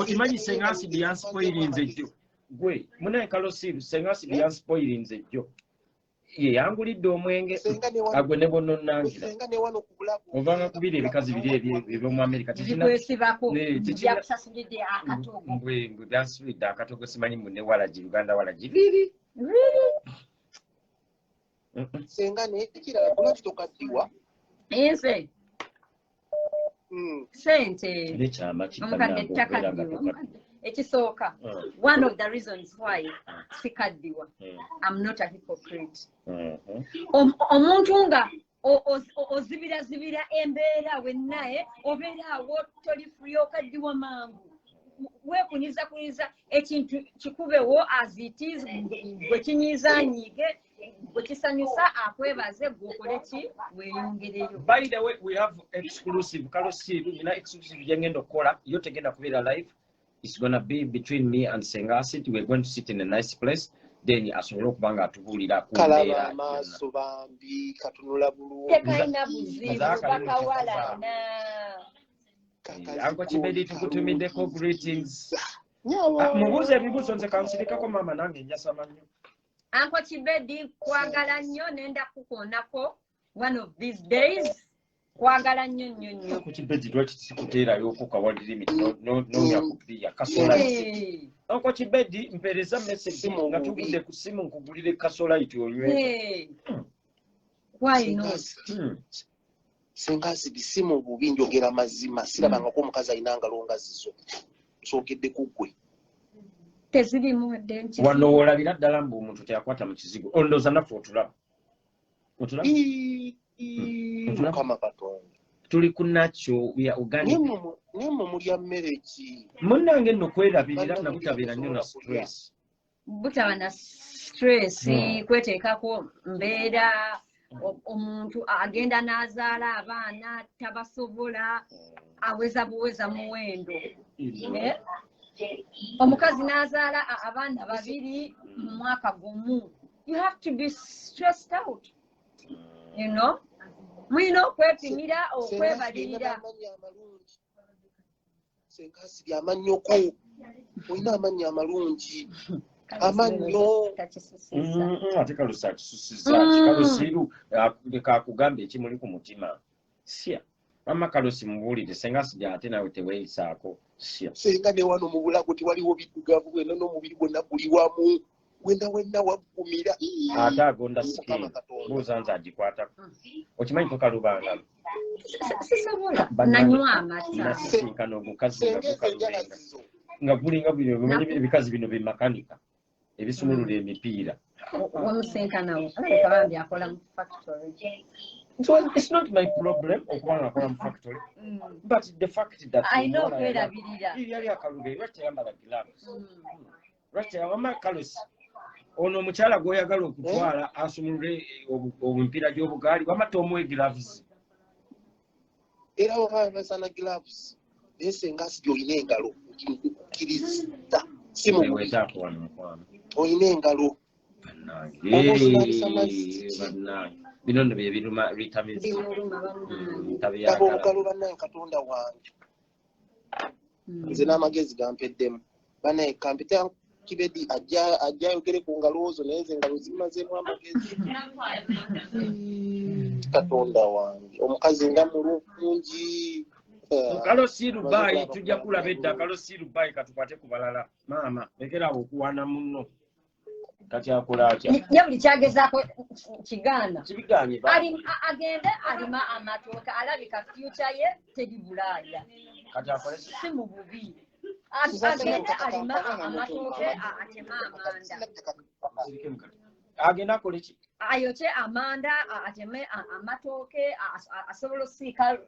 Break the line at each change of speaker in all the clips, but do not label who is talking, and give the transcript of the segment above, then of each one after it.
Okimanyi Senga acid yanspoilinze jjo. Gwe munaye Kalosiru Senga acid yanspoilinze jjo. Ye yangulidde omwenge agwe ne bono nangira. Ovanga kubira ebikazi biri ebyo mu America
tikwesibako byakusasulidde akatogo.
Mbwe byansulidde akatogo simanyi munne walaji Uganda walaji. Really?
Senga ne ekirala kulaki tokaddiwa?
Ense. Sente.
Nekyama
Omukadde takaddiwa. Ekisooka. One of the reasons why sikaddiwa. I'm not a hypocrite. Omuntu nga ozibira embeera wennaye obeera awo toli free okaddiwa mangu. Weekuniza ekintu kikubewo as it is bwe kinyizaanyiige bwe kisanyusa akwebaze gwokole ki weeyongereyo.
By the way, we have exclusive Kalosiru nina exclusive gyengenda okukola yo tegenda kubeera live. It's gonna be between me and Senga Acid. We're going to sit in a nice place. Then asobola okuba nga atubuulira ku
mbeera amaaso bambi katunula bulungi
tekalina buzibu bakawalana.
Uncle Kibedi tukutumiddeko greetings. Mubuuze ebibuuzo nze kansirikako maama nange njasama nnyo.
Uncle Kibedi kwagala nnyo nenda kukonako one of these days. Kwagala nnyo.
Uncle Kibedi lwaki sikuteerayo okukawalira emiti n'onyakupiya kasola. Uncle Kibedi mpeereza message nga tugudde ku simu nkugulire kasola iti onywe.
Why not?
Senga acid simu bubi njogera mazima sirabangako omukazi alina ngalo nga zizo. Sokedde kugwe.
Tezirimu denti.
Wano wolabira ddala mbu omuntu teyakwata mu kizigo. Ondooza naffe otulaba. Otulaba?
Kama Katonda.
Tuli ku nakyo ya organic.
Nimwe mulya mmere ki?
Munnange nno kwerabirira na butabeera nnyo na stress.
Butaba na stress kweteekako mbeera omuntu agenda n'azaala abaana tabasobola aweza buweza muwendo. Omukazi n'azaala abaana babiri mu mwaka gumu. You have to be stressed out. You know? Mwino kwepimira okwebalirira.
Senga acid amanyoko. Olina amannya amalungi. Amannyo.
Ate Kalusi akisusiza. Kalosiru kakugamba ekimuli ku mutima. Sia. Mama Kalusi mubuulire Senga acid ate nawe teweeyisaako. Sia.
Senga ne wano mu bulago tewaliwo biddugavu bwena n'omubiri gwonna guli wamu. Wenna waggumira.
Ate agonda skin. Buuza nze agikwatako. Okimanyi ko kalubanga.
Sisobola. Nanywa amata.
Nasisinkana omukazi nga gulinga ebikazi bino bimakanika. Ebisumulula emipiira.
Wamusinkanawo. Alabika akola mu factory.
So it's not my problem okubanga akola mu factory. But the fact that
I know kwerabirira.
Yali akalube lwaki yambala gloves. Lwaki Mama Kalusi. Ono omukyala gw'oyagala okutwala asumulule obupiira gy'obugaali wamata omuwe gloves.
Era wabasana gloves. Senga acid olina engalo nkiriza. Simu
wetako wano mukwano.
Olina engalo.
Bino nno bye biruma vitamins.
Tabiyagala bannange Katonda wange. Nze n'amagezi gampeddemu. Banaye kampita Kibedi ajja ayogere ku ngalo zo naye nze engalo zimazeemu amagezi. Katonda wange omukazi nga mulungi.
Kalosiru bayi tujja kulaba edda Kalosiru bayi katukwate ku balala. Maama lekerawo okuwaana munno. Kati akola atya?
Ye buli kyagezaako kigaana.
Kibigaanye ba.
Agende alima amatooke alabika future ye teri Bulaaya.
Kati akole
si mu bubi. Agende alima amatooke atema amanda.
Agenda akole ki?
Ayoche amanda ateme amatooke asobola osiika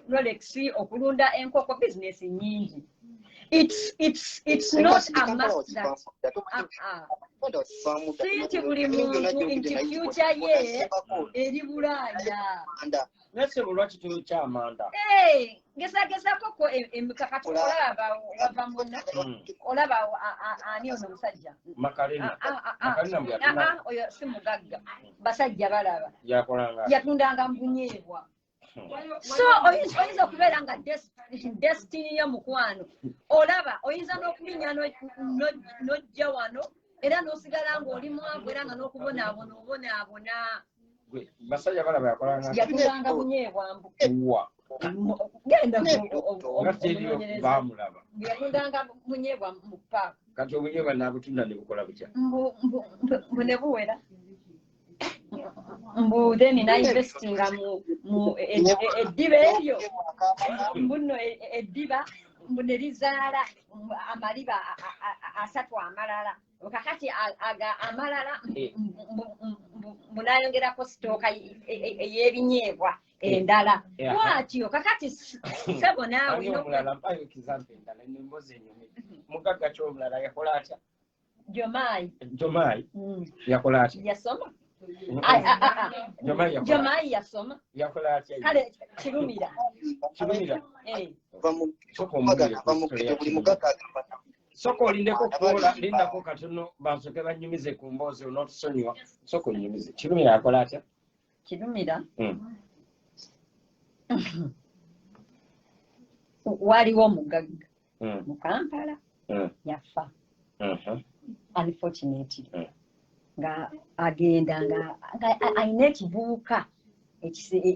Rolex okulunda enkoko business nyingi. It's not a must that sinti buli muntu into future ye eri Bulaaya.
Nese lwaki tuyokya amanda?
Gesa koko emikakati olaba wava muna olaba ani ono musajja
Makalena
oyo si mugagga basajja balaba
yakolanga
yatundanga mbunyeebwa So oyinza okubeera nga destiny y'omukwano olaba oyinza n'okulinya n'ojja wano era n'osigala ng'oli mwavu era nga n'okubonaabona
basajja balaba yakolanga
yatulanga bunyeebwambu genda
bamulaba
yatundanga bunyeebwa mu paaka
kati obunyeebwa naabutunda ne bukola butya
mbu ne buwera mbu then nainvestinga mu eddiba eryo mbuno eddiba mbu ne lizaala amaliba 3 amalala kakati amalala munayongerako sitooka ey'ebinyeebwa endala bwatyo kakati sebo naawe
omulala mpayo kizampe endala nembozi enyumi mugagga ky'omulala yakola atya Jomayi yakola atya
yasoma
Jomayi
yasoma
yakola atya
kale kirumira
soko olindeko kukola lindako katono bansoke banyumize ku mboozi onotusonyiwa soko onyumize kirumira yakola atya
kirumira waliwo omugagga mu Kampala yafa unfortunately nga agenda nga alina ekibuuka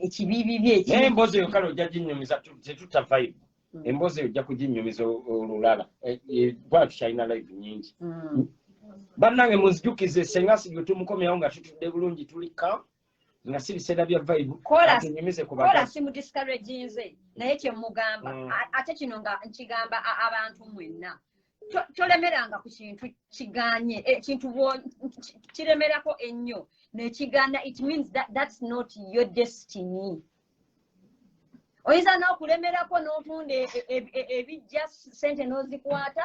ekibiibibi
naye emboozi eyo kale ojja ginyumiza tetutta vibe emboozi eyo ojja kuginyumiza olulala bwatu kyalina live nyingi bannange munzijukize senga sigwe tumukomyawo nga tutudde bulungi tulika nga si biseera bya vibe atunyumize ku
kola simu discouraginze naye kyemugamba ate kino nga nkigamba abantu mwenna tolemeranga ku kintu kiganye ekintu kiremerako ennyo nekigana it means that's not your destiny oyinza n'okulemerako n'otunda ebijja sente n'ozikwata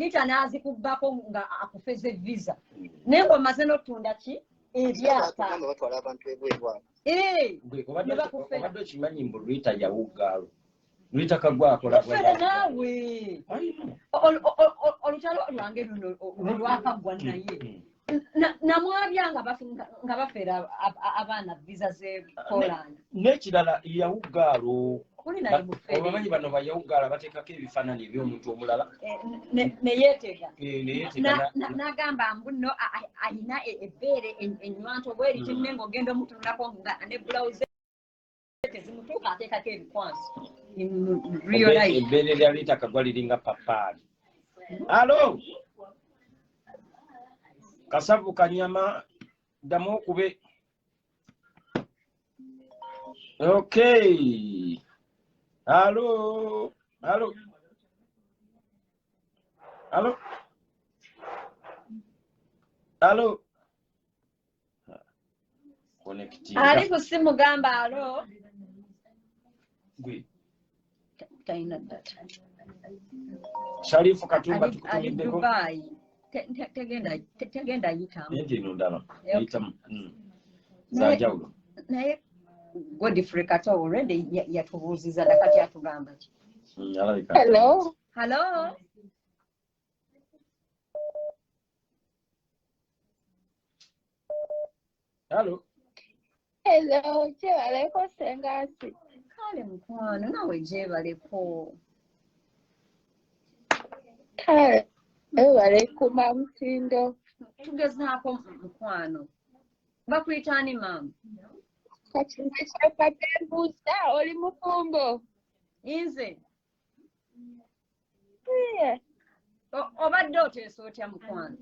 lita n'azikubbako nga akufeze visa naye ng'omaze n'otunda ki ebyapa
obadde okimanyi mbu lwita yawuggaalo lwita kagwakola
naawe olutalo lwange luno olwakaggwa naye namwabya nga bafeera abaana visa ze Poland
n'ekirala yawuggaalo obamanyi bano bayawuggaala bateekako ebifaananyi eby'omuntu omulala
neyeetega n'agamba mbuno alina ebbeere ennywanto bweri kinne ng'ogenda omutunulako nga ne bulawuze tezimutuuka ateekako ebikwanso
ebbeere lya liita kagwa liringa papaali alo kasavu kanyama ddamu okube okay alo
ali ku simu gamba alo talina data
Sharifu Katumba tukutumiddeko
tegenda yitamu
eno ndala yitamu zanjawulo
naye Godfrey Kato already yatubuuziza nakati atugamba ki
hello gyebaleko Sengasi
kale mukwano nawe gyebaleko
kale ebalekuma mutindo
tugezaako mukwano bakuyitaani maama
kati nkyakatembuuza oli mufumbo
nze obadde oteesa otya mukwano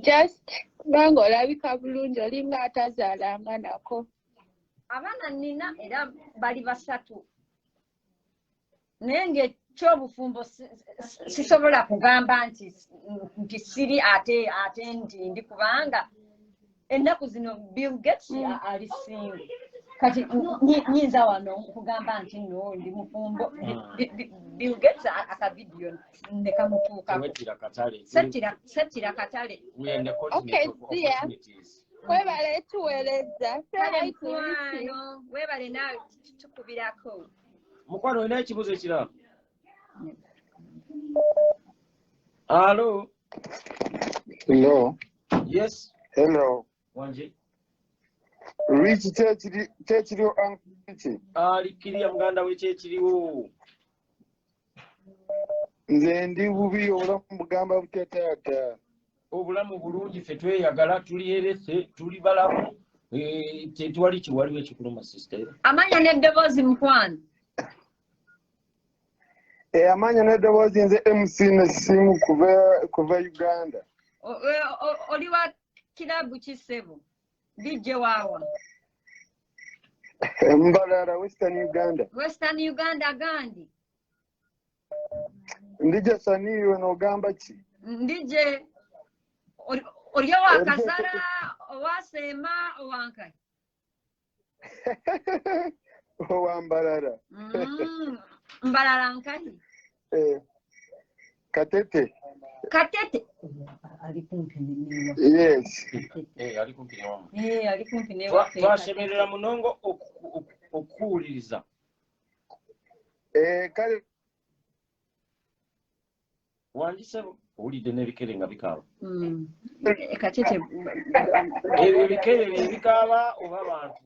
just kubanga olabika bulungi olinga atazaalanga nako
abaana nina era bali 3 naye ng'ekyobufumbo sisobola kugamba nti siri ate nti ndi kubanga ennaku zino Bill Gates ali single kati nyinza wano kugamba nti no ndi mufumbo Bill Gates akavidiyo ne kamutuuka settira katale
okay webale tuweereza
webale naawe tukubirako
mukwano olina ekibuuzo ekirala alo
hello
yes
hello
wanje
Richie Chechiro Richie.
Alikiria muganda we Chechiriwo.
Nze ndi bubi obulamu bugamba butataata.
Obulamu bulungi ffe tweyagala tuli erese tuli balamu tetwali kiwaliwo ekikuluma sister.
Amanya n'eddoboozi mukwano.
Amanya n'eddoboozi nze MC Nesimu kuva Uganda.
Oli wa kilabu ki ssebo? DJ waawa?
Mbalala Western Uganda.
Western Uganda gandi?
Ndije saniwe n'ogamba ki?
Ndije oli owa Kasala, owa Sema, owankai?
Owa Mbalala.
Mbalala nkai?
Katete.
Katete? Ali kumpi n'ewa.
Yes.
Ali kumpi n'ewa.
Ali kumpi n'ewa.
Twasemerera munongo okuwuliriza.
Kale
wandise owulidde n'ebikere nga bikaaba.
Katete
ebikere ebikaaba oba bantu?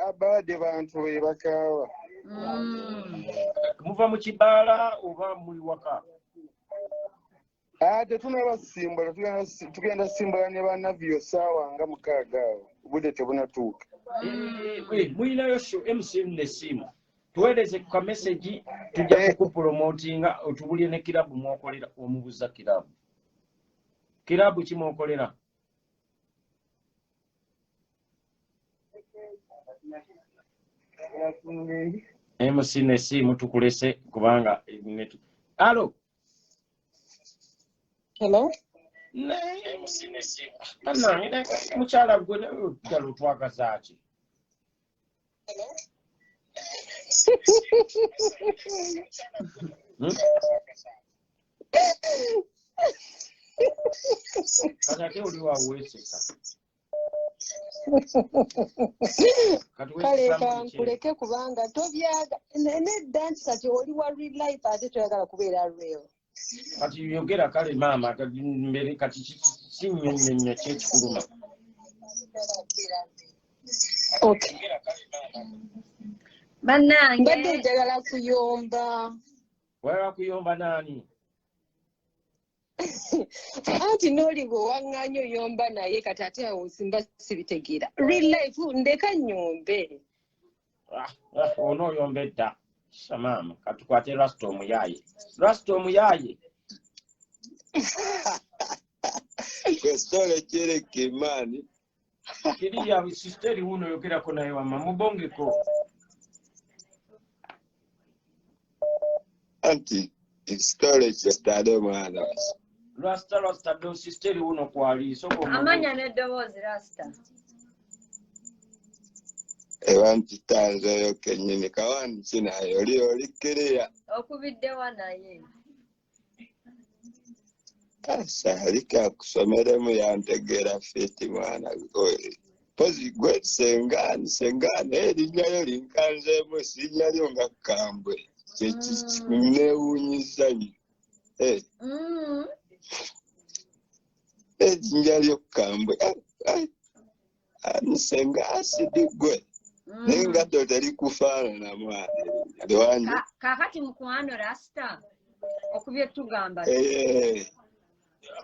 Abadde bantu bakaaba.
Muva mu kibaala oba muli waka?
Tetunabasimbula tugenda simbula ne bannavio ssaawa nga 6 awo obudde tebunatuuka.
Muyinayo MC Nesimu tuweereze ku kamesegi tujja kukupromotinga otubulye ne kirabu mwokolera omubuza kirabu kimwokolera? MC Nesimu tukulese kubanga alo.
Hello?
MC Nesimu anange mukyala gwe ddala otwagaza ki? Kati oli waweeseka.
Kale kankuleke kubanga tobyaga nedda nti kati oli wa real life ate toyagala kubeera real.
Kati yogera kale maama mbere kati kinnyonnyonya kyekikuluma.
Okay.
Bannange
mbadde njagala kuyomba.
Wayagala kuyomba naani?
Anti n'oli bwe waŋŋaanya oyomba naye kati ate awo simba sibitegeera. Real life ndeka nnyombe.
Onooyomba edda. Maama katukwate Rasta omuyaaye. Rasta omuyaaye.
Kwestole kyereke maani.
Kiriya sisteri wuno yogerako naye wamma mubongeko.
Anti ekitole kyetade mwana.
Rasta do sisteri wuno kwali soko.
Amanya n'eddoboozi Rasta.
Ewanti tanzayo kenyini kawani kinayo oli kiriya.
Okubiddewa naye.
Salika kusomeremu yantegeera fiti mwana pozi gwe Sengane erinnya linkanzeemu sinnya lyo nga Kambwe kyekikuneewuunyiza nnyo. Erinnya lyo Kambwe Senga asidi gwe naye nga toteri kufaanana mwana.
Kaakati mukwano Rasta okubye tugamba.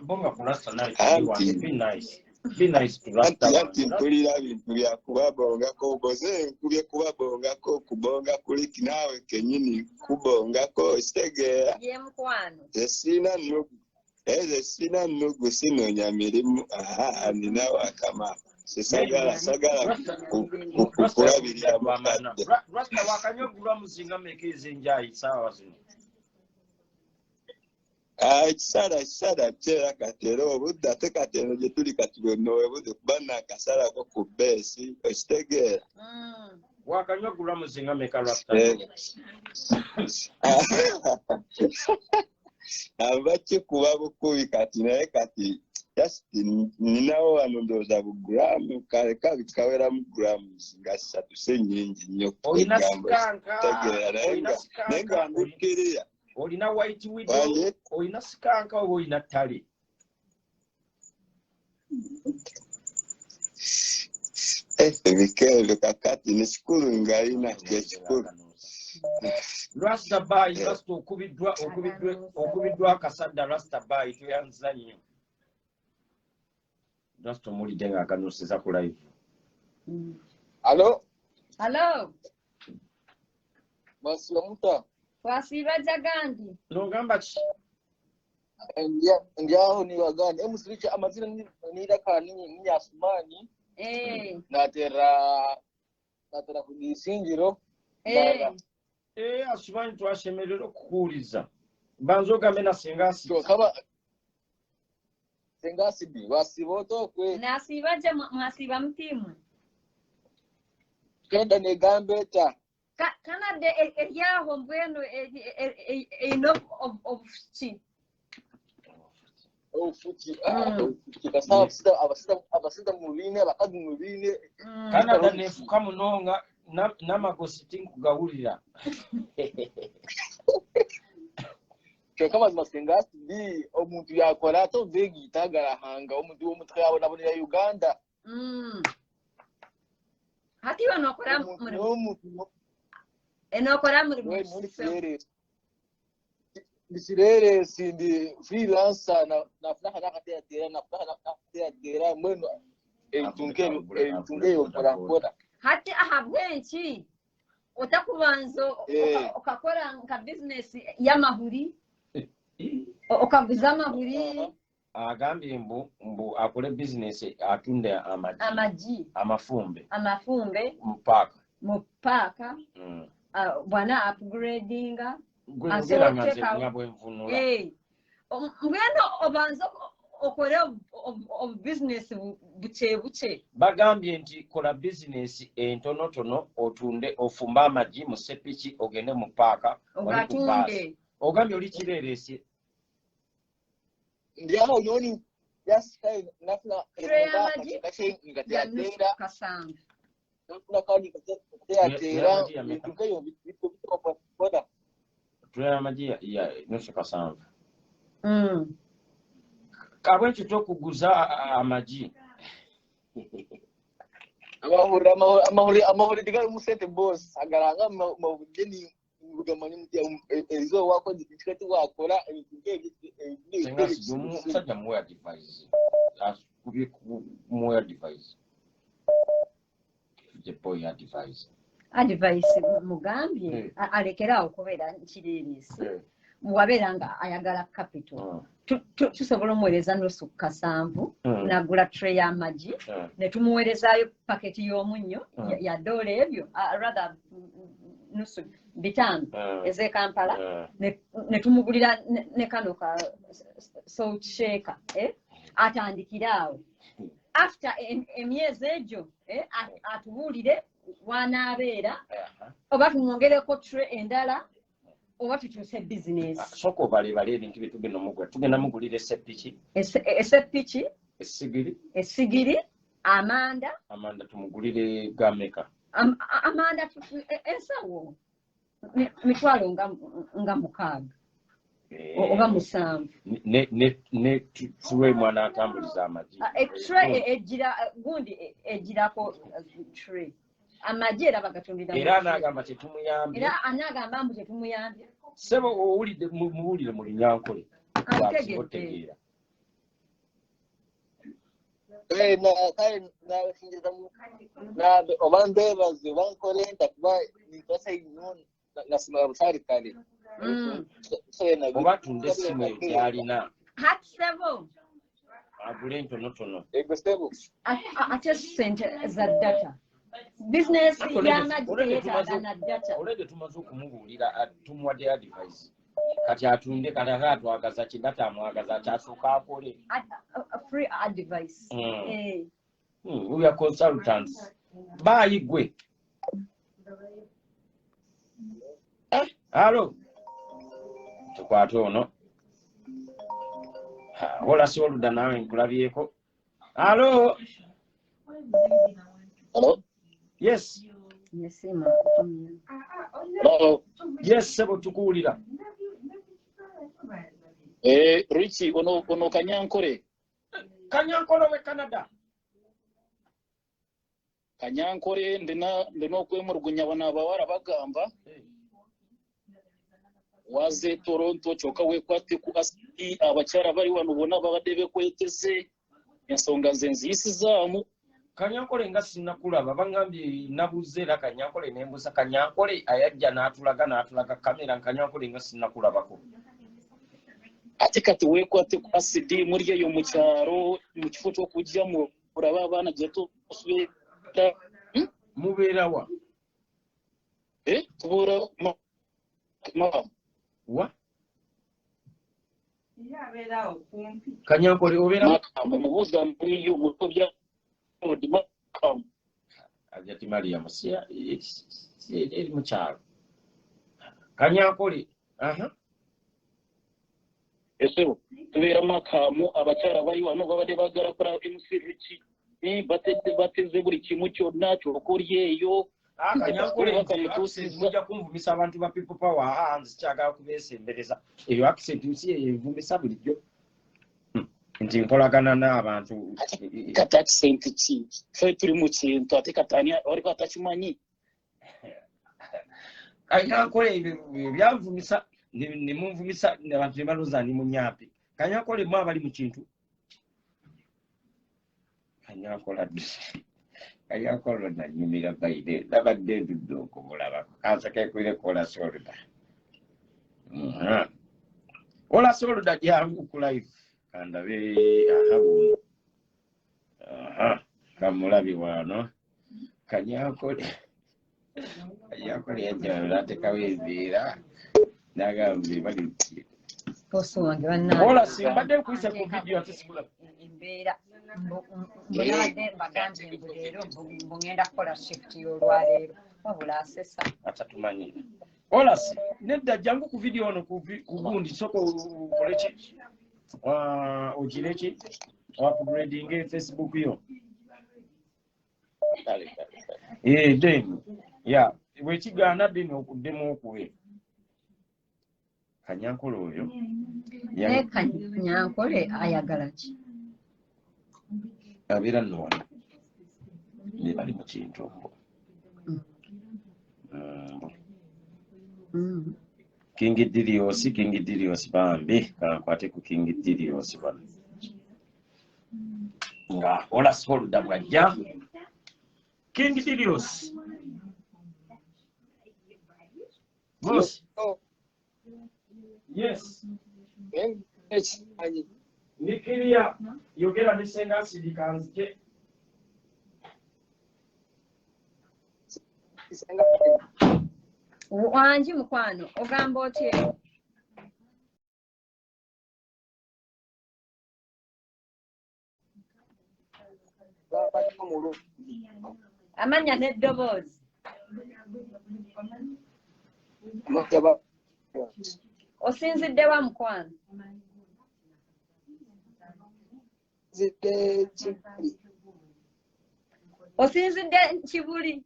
Bonga kulasta nice. Be nice to Rasta.
Anti mpulira bintu bya kubabongako boze nkubye kubabongako kubonga kuliki naawe kenyini kubongako kitegeera.
Ye mukwano.
Sina nnugu sinoonya mirimu nina wakama. Sagala kukulabirira mukadde.
Rasta wakanyogulwa muzinga mekeze njayi sawa zino.
Ekisala kyera katera obudde ate kateno gye tuli kati bwonna webudde kuba naakasalako ku beesi okitegeera.
Wakanyogulwa muzinga meka Rasta.
Ava kikuba bukubi kati naye kati ninawo wano ndowooza bugulamu kale kabikawera mu gulamu nga 3 si nnyingi nnyo
kutegeera
naye nga ndikiriya.
Olina white widow, olina sikanka oba olina ttale?
Vikelo kakati ni sikulu ngaina ya sikulu.
Rastabai last okubidwa akasanda Rastabai tuyanza nnyo. Just omulidde ng'akanuusiza ku live.
Hello?
Hello.
Basibamuta.
Wasiba Jagandi.
N'ogamba ki?
Ndiaho ni wagani. Musiricha amazina nidaka ni Asmani. Natera kugisingiro.
Asmani twashemerera okukuwuliza. Banza ogambe na Sengasi.
Sengasi bi wasiboto kwe.
Nasiba je mwasiba mtimu.
Kenda ne gambeta.
Kana de yaho mbwenu enough of chi.
Fuchi abasida mubine abakazi mubine
Canada nefuka munonga n'amagosi nkugawulira.
Kama Sengasi bi omuntu yakora to vegi tagara hanga omuntu w'umutwe yabo nabonera Uganda.
Hati wanokora muri
Frere. Bisirere sindi freelancer na flaha nakatera mweno tunge yokora.
Hati ahabwenchi otakubanzo ukakora nka business y'amahuri okaguza amahuri
agambye mbu akole business atunde amaji amafumbe mupaka bwana upgradinga
ngweno obanza okore business buche
bagambye nti kola business entonotono otunde ofumba amaji mu sepiki ogende mu paaka
ogatunde
ogambye oli kireresi
ndiaho yoni yaskai nafla
ngatera kasanga
nafla kadi katera nitukayo bitoboda
tuya amaji ya nusu kasanga kabwenchi tokuguza amaji
amahuri diga umusente boss agaranga mabugeni ugamani mutia ezo wako dikati wakora
Sengasi sajja moya device kubi moya device depoy ya device
mugambye alekera okubera nkirerisi muwaberanga ayagala capital tusobola omuweereza nusu kasanvu nagula tray y'amagi ne tumuweerezaayo paketi y'omunnyo ya dola ebyo rather nusu bitano eze Kampala ne tumugulira ne kano ka salt shaker atandikiraawo after emyezi egyo atubuulire wanaabeera oba tumwongereko tray endala oba tukyuse business
soko balebale ebintu bitugenda mugula tugenda mugulira
esepiki esigiri amanda
tumugulire gameka
amanda ensawo mitwalo nga mukaaga oba musanvu
ne tuwe mwana atambuliza amaji
tray ejirako tray amaji era bagatundira
era anagamba tetumuyambye
era anagamba mbu tetumuyambye
sebo owulidde muwulire mu Linyankole
antegeera
obandebaze bankolenta kuba nintwasa ino nasima busari kale
oba tunde essimu eyo gyalina
hat sebo
agule ntonotono
ate sente za data business y'amagi teyeetaaga na data
olwedde tumaze okumubuulira tumuwadde advice kati atunde kati atwagaza kidata amwagaza akyasooka akole
free advice
we are consultants baayi gwe halo tukwate ono hola si oluda nawe nkulabyeko halo yes yes sebo tukuwulira
Richie ono Kanyankole
we Canada
Kanyankore ndina kwemurgunya bana bawara bagamba waze Toronto choka wekwate ku asi abacyara bari wano ubona babadebe kweteze ensonga nzenzisi zamu
Kanyankole nga sinakulaba bangambye nabuzera Kanyankole nembusa Kanyankole ayajja n'atulaga kamera Kanyankole nga sinakulabako
ate kati wekwate ku asidi muri yo mu cyaro mu kifo cyo kujyamo uraba abana jeto usubira
mubeerawa
tubura
wa Kanyankole obeera
mubuza muri yo mu bya
ajati Maria musia eri mu kyalo Kanyankole
esebo tubera makamu abacyara bari wano babade bagara kora MC Richie bateze buri kimwe cyonna cyokoriyeyo
Kanyankole mujja kumvumisa abantu ba people power hands kyagala kubesembereza eyo accent usiye yevumisa bulijjo nti nkolagana n'abantu
kata accent ki fe turi mu kintu ate katania ori kwatachimanyi
Kanyankole byavumisa ni mumvumisa n'abantu baloza ni munyampi Kanyankole mwa bali mu kintu Kanyankole na nyimira baide labadde duddo kumulaba kansake kwire kola solda ola solda jangu ku life kanda be kamulabi wano Kanyankole yajja tekawezera nagambi bali
poso wange banna
ola simbadde kuisa ku video atisibula
embeera mbonabadde mbagambye mbu leero ngenda kukola shift y'olwaleero wabula asesa
atatumanyi ola si nedda jangu ku video ono ku gundi soko koleki ogireki upgrading Facebook yo then ya bwekigaana deni okuddemu okuwe Kanyankole oyo
Kanyankole ayagala ki
abeera nno ne bali mu kintu King Dilios bambi kankwate ku King Dilios bano nga ola solda bwajja King Dilios boss yes nikiria yogera ne Senga sidikanzike
wanji mukwano ogamba otya amanya n'eddoboozi osinzidde wa mukwano osinzidde Kibuli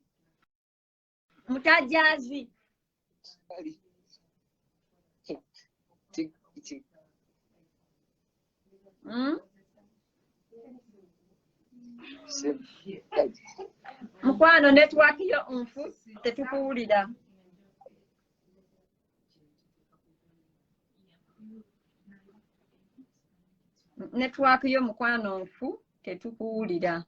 Mutajazi mukwano network yo nfu tetukuwulira network yo mukwano nfu tetukuwulira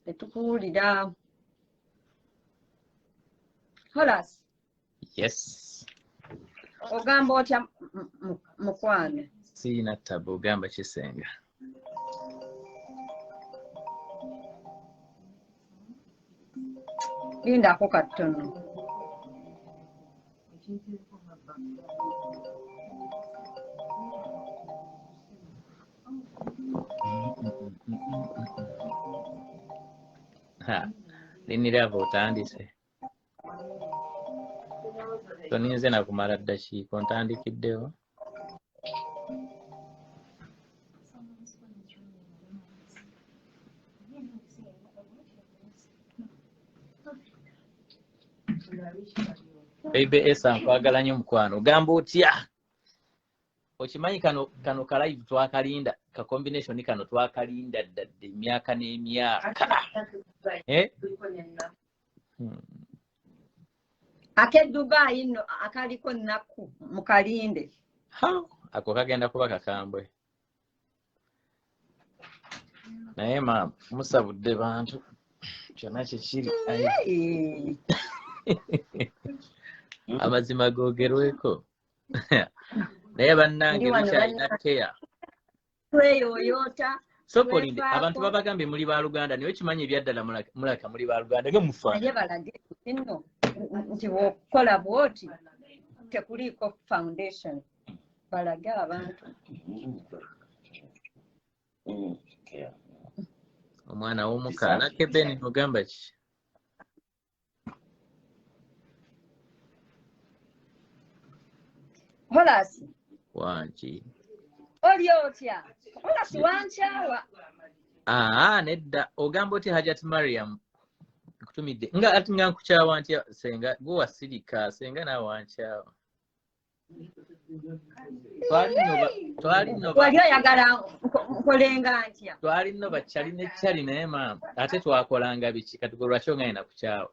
tetukuwulira Holas
yes
ogamba otya mukwano
sina tabu gamba Kisenga
lindako katono
linirava otandise toninze nakumala ddakiika ontandikiddewo Baby Esa nkwagala nnyo mukwano. Ogamba otya? Okimanyi kano ka live twakalinda, ka combination kano twakalinda ddadde emyaka n'emyaka.
Ake Dubai no akaliko nnaku mukalinde.
Ako kagenda kuba kakambwe. Naye musabudde bantu. Kyonna kikiri. Amazima googerweko. Naye bannange bikyalina keya.
Tweyoyota.
So Polinde, abantu babagambye muli ba Luganda, niwe kimanyi ebyaddala mulaka muli ba Luganda nga mufaana.
Naye balage nno nti wokola bwoti tekuliko foundation. Balage abantu.
Omwana w'omukaana kebeni mugamba ki?
Holasi.
Wanki.
Oli otya? Holasi wankyawa.
Nedda ogamba oti Hajat Mariam kutumidde nga ati nga nkukyawa ntya Senga gwe wasirika Senga nawe wankyawa. Twali nno
wali oyagala nkolenga ntya?
Twali nno bakyali ne kyali naye ate twakolanga biki kati gwe lwaki onganye nakukyawa?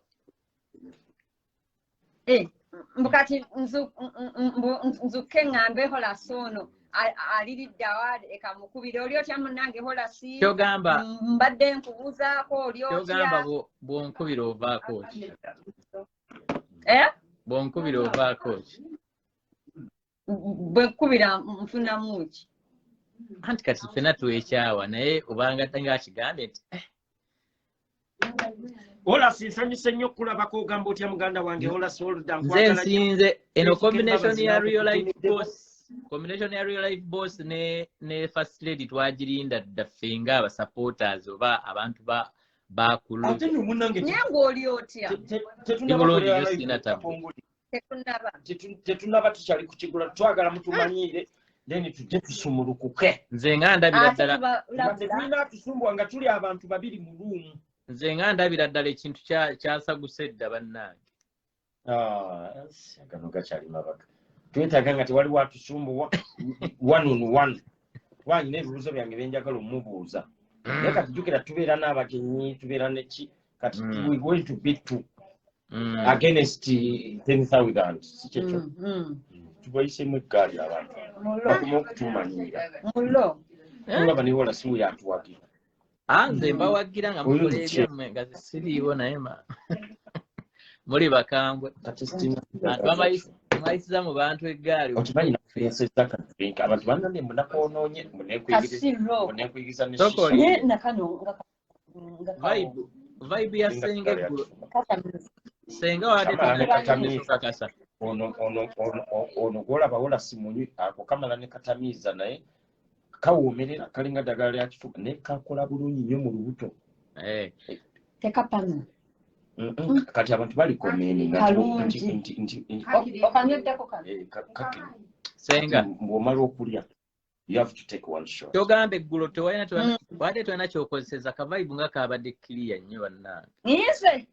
Mbukati nzuke ngambe Holasi ono aliridde awali ekamukubira oli otya munnange Holasi
kyogamba
mbadde nkubuuzaako oli otya
kyogamba bw'onkubira ovaako ki? Bw'onkubira ovaako ki?
Bwe nkubira nfunamu ki?
Anti kati ffenna twekyawa naye obanga ng'akigambye nti
Holasi nsanyuse nnyo okulabako ogamba otya muganda wange Holasi Olda
nze nsinze eno combination ya real life boss. Combination ya real life boss ne first lady twagirinda ddaffe nga abasupporters oba abantu bakulu.
Ate nno munnange
nyengo oli otya?
Tetunaba tukyali kukigula twagala mutumanyire then tujje tusumulukuke.
Nze nga ndabira ddala
tulina tusumbwa nga tuli abantu babiri mu luumu.
Nze nga ndabira ddala ekintu kyasaguse dda bannange.
Gano gakyali mabaka. Twetaaga nga tewali watusumbuwa one on one. Wanyina ebibuuzo byange byenjagala omubuuza. Naye kati jjukira tubeera n'abagenyi tubeera neki kati we going to beat two against 10,000 si kyekyo. Tubayisemu eggaali abantu bakuma okutumanyira. Olaba ne Holasi we yatuwagira.
Nze mbawagira nga mukoleebyemmwe nga siriiwo naye muli bakambwe. Mwayisiza mu bantu eggaali.
Okimanyi nafeesezza kadrinka abantu bannange munakonoonye muneekuyigisa vibe ya Senga eggulo. Senga watekakasa ono gwolaba Holasi munywi ako kamala ne katamiiza naye kawoomerera kalinga ddagala lya kifuba naye kakola bulungi nnyo mu lubuto.
Tekapana.
Kati abantu balikomeninga
Senga
ng'omala okulya you have to take one shot.
Togamba eggulo tewalina kyokozeseza kavaibu nga kabadde clear nnyo bannange.
Nze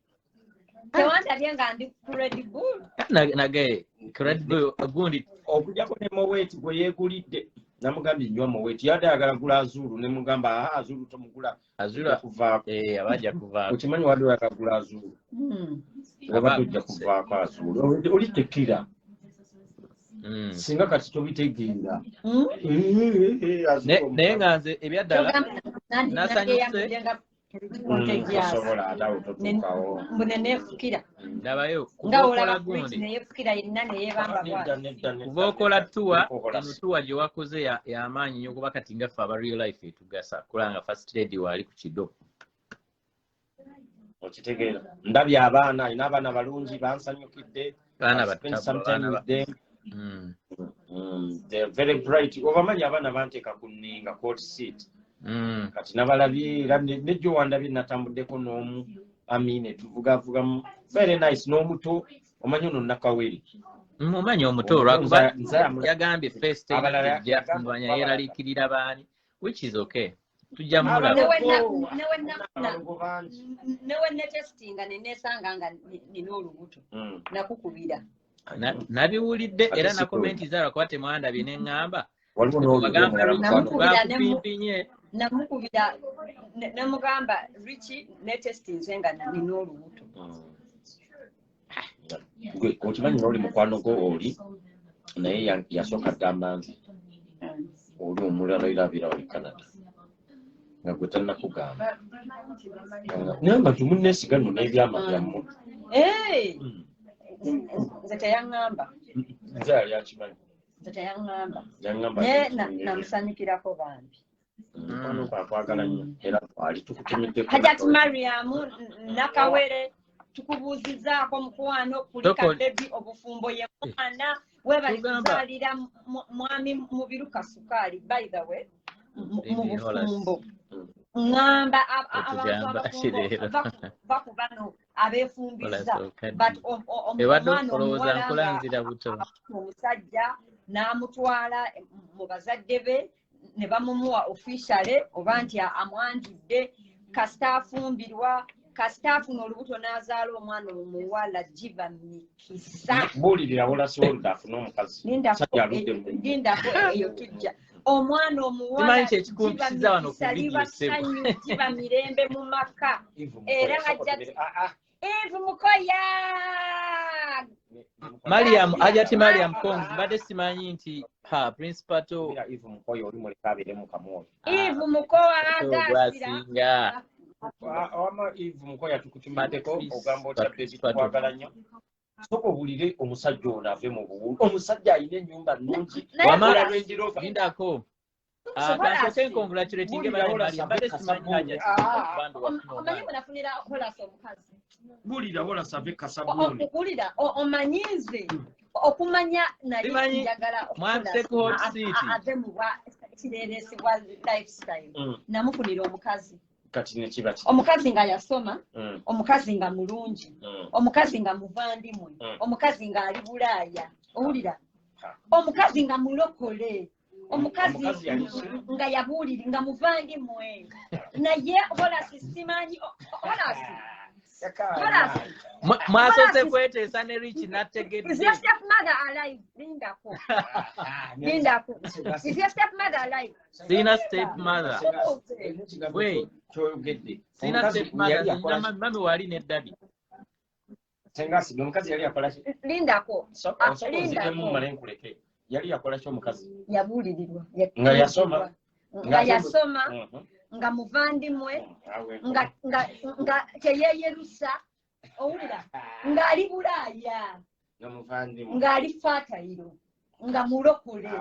tewandabye nga ndi credible.
Nage credible gundi
okujjako ne Moweti gwe yeegulidde namugambye nnywa Moweti yadde ayagala gula Azulu ne mugamba Azulu tomugula
Azulu
kuvaako.
Abajja kuvaako.
Okimanyi wadde oyagala gula Azulu. Abadde ojja kuvaako Azulu. Oli tekira. Singa kati tobitegeera.
Naye nga nze ebyaddala nasanyuse
osobola ate awo totuukawo.
Neefukira.
Ndabayo
nga olaba Richie neyeefukira yenna neyeebamba
kuva okola tuwa eno tuwa gye wakoze y'amaanyi nnyo kuba kati ngaffe aba real life etugasa kulanga first lady waali ku kido.
Okitegeera ndabye abaana alina abaana balungi bansanyukidde.
Baana
they're very bright. Obamanyi abaana banteeka ku nninga court seat. Kati nabalabye era nejjo wandabye natambuddeko n'omu Amine tuvugavugamu very nice n'omuto omanyi ono Nakaweri.
Omanyi omuto olwakuba yagambye first abalala yafundwanya yeraliikirira baani which is okay. tujja mulaba
newe netestinga nenesanga nga nina olubuto nakukubira
nabiwulidde era na komenti zaabwe kuba temwandabye ne ŋŋamba
namukubira nemugamba Richie netestinze nga nina olubuto
gwe okimanyi n'oli mukwano gwo oli naye yasooka agamba nti oli omulala irabira oli Canada nga gwe tannakugamba namba tumuneesiga nno n'ebyama byammwe
nze teyaŋŋamba
nze yali akimanyi
nze teyaŋŋamba
yaŋŋamba
naye namusanyukirako bambi
mukwano kwakwagala nnyo era twali tukutumiddeko
Hajati Mariam nakawere tukubuuzizaako mukwano kulika bebi obufumbo ye mwana webali kuzaalira mwami mubiruka sukaali by the way mu bufumbo ŋŋamba abantu bakubano abeefumbiza but omwana omusajja n'amutwala mu bazadde be ne bamumuwa officially oba nti amwanjudde kasita afumbirwa kasita afuna olubuto n'azaala omwana omuwala giba mikisa
buulirira wolasiwoluda afuna omukazi
lindako eyo tujja omwana omuwala giba mirembe mu maka era Eve Mukoya
Mariam Hajati Mariam Konzi mbadde simanyi nti principato
Eve Mukoya oli muleka abeere mu kamwoyo
Eve Mukoya
agasinga
awama Eve Mukoya tukutumiddeko ogamba otya bebi tukwagala nnyo soko bulire omusajja ono ave mu buwulu omusajja alina ennyumba nnungi
lindako kansoke encongratulatinge mbadde simanyi Hajati
omanyi munafunira kolasi omukazi
bulira wolasi ave kasabuni
okulira omanyize okumanya naye njagala ave mu kireeresibwa lifestyle namufunira omukazi
kati ne kiba
omukazi nga yasoma omukazi nga mulungi omukazi nga muvandimwe omukazi nga ali Bulaaya owulira omukazi nga mulokole omukazi nga yabuuliri nga muvandimwe naye Holasi simanyi Holasi
mwasoose kweteesa ne Richie nategedde
is your stepmother alive lindako is your stepmother alive
sina stepmother sina stepmother mami wali ne daddy
Senga si omukazi yali akola ki
lindako
yali yakola ki omukazi
yabuulirirwa
nga yasoma
nga muvandimwe nga teyeeyerusa owulira ng'ali Bulaaya nga ali Fatayiro nga mulokole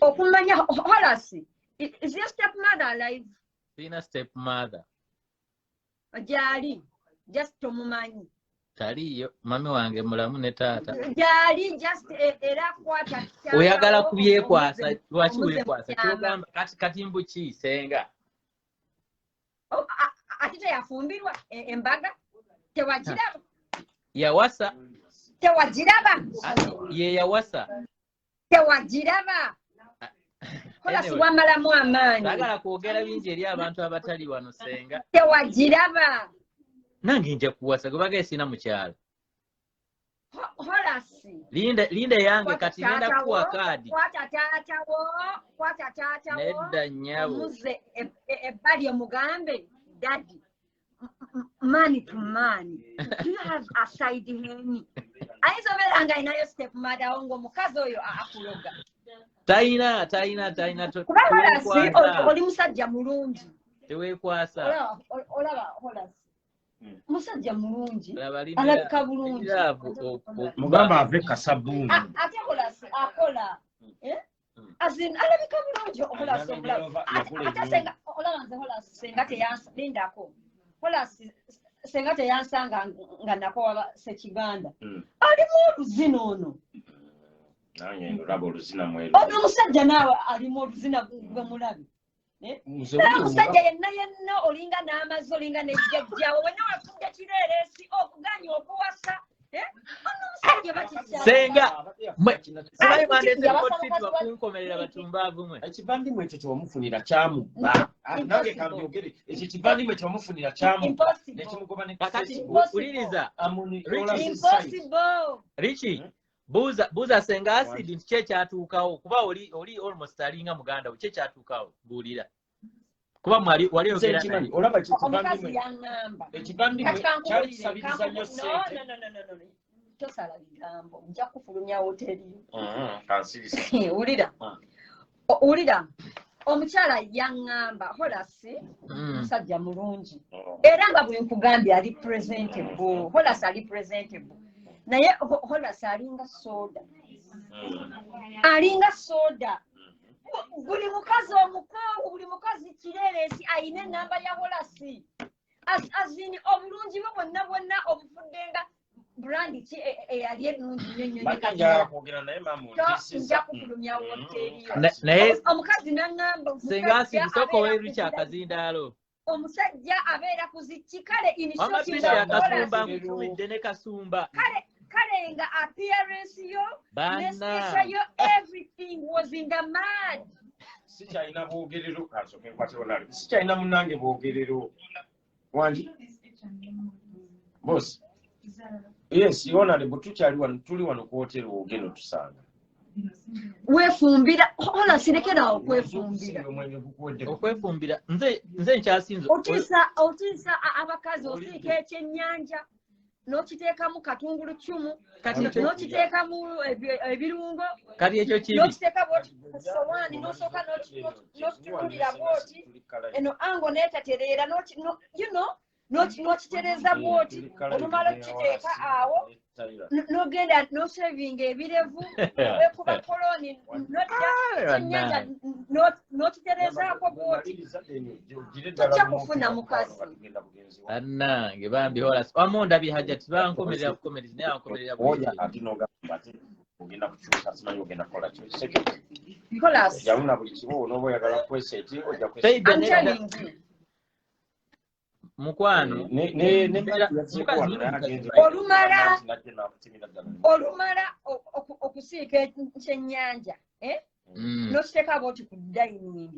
okumanya Holasi is your stepmother alive
sina stepmother
gyali just tomumanyi
taliyo mami wange mulamu ne taata
gyali just era kwata
oyagala kubyekwasa lwaki weekwasa kyogamba kati mbuki Senga
ate teyafumbirwa embaga tewagiraba
yawasa
tewagiraba
ye yawasa
tewagiraba Holasi wamalamu amaanyi
sagala kwogera bingi eri abantu abatali wano Senga
tewagiraba
nange nja kuwasa gwe sina mukyala
Holasi
linda yange kati nenda kuwa kaadi
kwata taatawo
nedda nnyabo
muze ebbali omugambe daddy money to money do you have a side hen ayinza obeera nga ayinayo stepmother wo ng'omukazi oyo akuloga
tayina
kuba Holasi oli musajja mulungi
teweekwasa
olaba Holasi musajja mulungi alabika bulungi
mugamba ave kasabuni
ate Holasi akola alabika bulungi Holasi ate Senga olaba nze Holasi Senga teyansalindako Holasi Senga teyansanga nga nakowa Ssekiganda alimu oluzina ono
nange ndolaba oluzina mwero
ono omusajja naawe alimu oluzina gwe mulabi omusajja yenna olinga n'amazzi olinga n'ejjajjaawe wenna wafudde kireereesi okuganya okuwasa ono
Senga simanyi mandese motfit bakunkomerera batumbavu mwe
ekivandimwe ekyo kyomufunira kyamubba nange kambyogere ekyo ekivandimwe kyomufunira kyamubba nekimugoba ne
kakati uliriza Richie buuza Senga acid nti kyekyatuukawo kuba oli almost alinga muganda we kyekyatuukawo buulira kuba wali oyogera
olaba
ekivandimwe
kyalisabiriza nnyo sente
tosala bigambo nja kufulumya hoteri ulira omukyala yaŋŋamba Holasi musajja mulungi era nga bwe nkugambye ali presentable Holasi ali presentable naye Holasi alinga soda buli mukazi omukaawu buli mukazi kireeresi ayina enamba ya Holasi azini obulungi bwe bwonna obufuddenga brandi ki eyali ennungi nja kufulumya hoteri
naye
omukazi n'aŋŋamba
Senga soko we Richie akazindaalo
omusajja abeera ku ziki kale
amapishi akasumba nkutumidde ne kasumba
kale nga appearance yo nespecia yo everything was in the mad
sikyalina bwogerero kasoke nkwatibonali sikyalina munange bwogerero wangi boss yes honorable tuli wano ku hoteri wogeno tusanga
wefumbira hola sirekera
okwefumbira nze nkyasinze
otisa abakazi osiika ekyennyanja n'okiteekamu katungulu cumu n'okiteekamu ebirungo
kati ekyo kibi
n'okiteeka bwoti ku sowaani n'osooka n'okitulira bwoti eno ango neetatereera n'okitereza bwoti olumala okiteeka awo n'ogenda n'osevinga ebirevu weekuba koloni n'odda n'okiterezaako bwoti tojja kufuna mukazi
annange bambi Holasi wamonda bihaja tibankomerera kukomereza naye ankomerera
ogenda kukyuka simanyi ogenda kukola kyo
Holasi
yawuna buli kibo n'oba oyagala kukwesa eki ojja
mukwano
olumala okusiika ekyennyanja n'okiteeka bwoti ku dining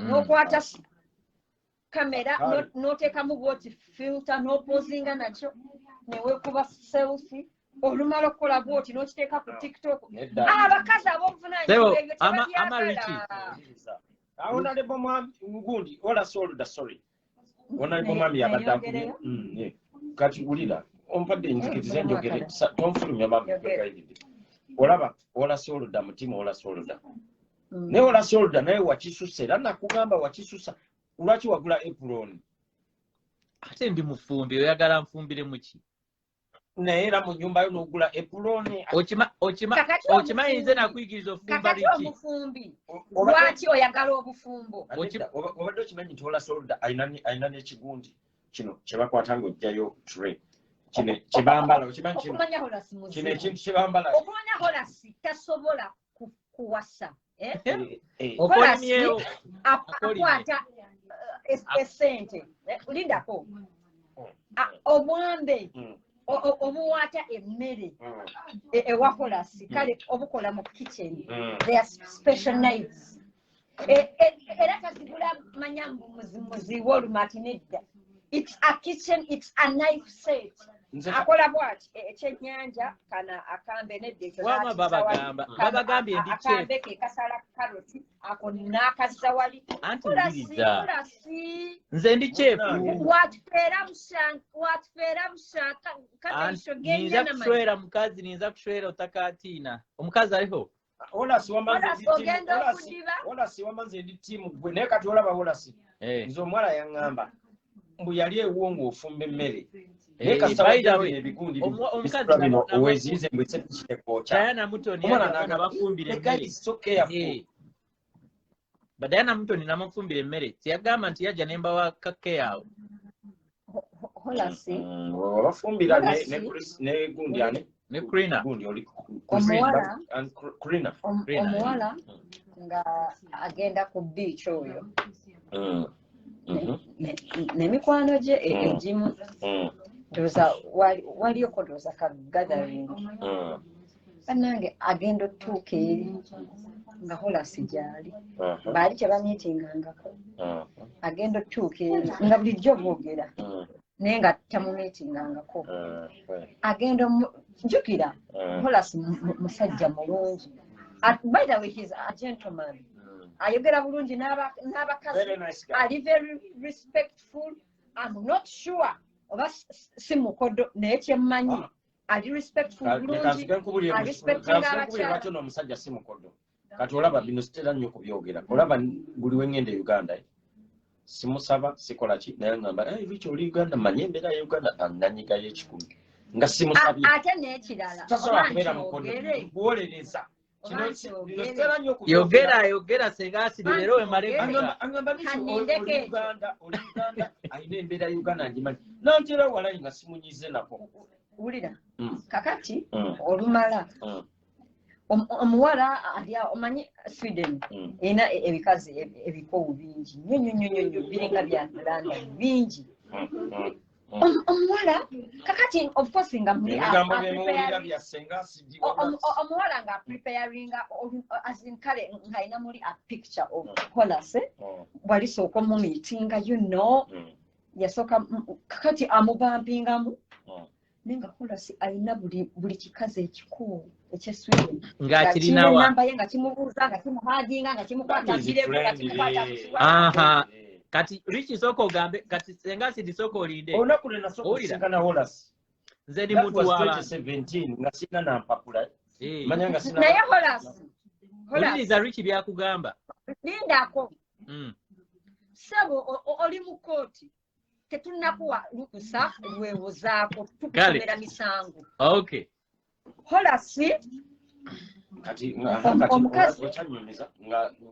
n'okwata kamera n'oteekamu bwoti filter n'opozinga nakyo neweekuba selfie olumala okukola bwoti n'okiteeka ku TikTok abakazi ab'obuvunaanyizibwa ebyo tebabyagala
awo nalebo gundi sorry Honorable Mami abadde kati ulira ompadde njikiriza njogere tonfulumya mami olaba olasoloda mutima olasoloda naye olasoloda naye wakisusa era nakugamba wakisusa lwaki wagula apron
ate ndi mufumbi oyagala nfumbire muki
naye era mu nyumba yo n'ogula apron
okimanyi nze nakuyigiriza ofumba Richie
lwaki oyagala obufumbo
obadde okimanyi nti olasoloda ayina n'ekigundi kino kyebakwata ng'ojjayo tray kino kyebambala okimanyi kino ekintu kyebambala
okumanya Holasi tasobola kuwasa
okolimyewo
akwata esente lindako obwambe obuwaata emmere ewa Holasi kale obukola mu kitchen they are special knives era kazigula manya muzimuzi w'olumati nedda it's a kitchen it's a knife set akola bwati ekyennyanja kana akambe nedda ekyo
babagambye ndi
akambe ke kasala karoti ako n'akazza wali Holasi
nze ndi chefu
watufeera bushaka
ninza kushwera mukazi ninza kushwera otakatiina omukazi aliho
Holasi wamanze ndi tiimu gwe naye kati olaba Holasi nze omuwala yaŋŋamba mbu yali ewuwo ng'ofumba emmere omukazi
Diana Mutoni nabafumbira emmere Diana Mutoni namufumbira emmere teyagamba nti yajja nembawa kake awo
Holasi
wabafumbira ne gundi ani
ne Krina
omuwala nga agenda ku beach oyo n'emikwano gye egimu waliyo kodoza ka gathering bannange agenda otuuka eri nga Holasi gyali baali kyebamiitingangako agenda otuuka eri nga bulijjo boogera naye nga tamumiitingangako agenda jjukira Holasi musajja mulungi. By the way, he's a gentleman. Ayogera bulungi n'abakazi. Ali very respectful. I'm not sure oba si mukodo naye kyemmanyi ali respectful bulungi. Ali respecting abakyala.
Omusajja si mukodo. Kati olaba bino sitera nnyo kubyogera. Olaba buli wengende Uganda. Simusaba sikola ki naye ngamba Richie oli Uganda manyi embeera ya Uganda ananyiga y'ekikumi. Nga simusabye.
Ate n'ekirala.
Tasobola kubeera mukodo. Kuwolereza.
Yogera Senga asidi leero wemale
angamba Uganda ayina embeera ya Uganda ngimanyi nantera walayi nga simunyize nako
wulira kakati olumala omuwala ali omanyi Sweden ina ebikazi ebikowu bingi nnyo biringa bya London bingi omuwala kakati of course nga muli omuwala nga preparing as in kale nga ina muli a picture of Holase wali soko mu meeting you know yasoka kakati amubampingamu nenga Holase alina buli kikazi ekikulu ekyesweden
nga kirina wa
namba ye nga kimubuuza nga kimuhaginga nga kimukwata kireko nga kimukwata
aha kati Richie soko gambe kati Senga sidi soko olinde
olunaku lwe nasooka okusinkana Holasi
nze ndi mutu wa
2017 nga sina na mpapula manya nga sina
naye Holasi
oliriza Richie byakugamba
lindako sabo oli mu kooti tetunakuwa lukusa lwewozaako tukusomera misango
okay
kati omukazi nga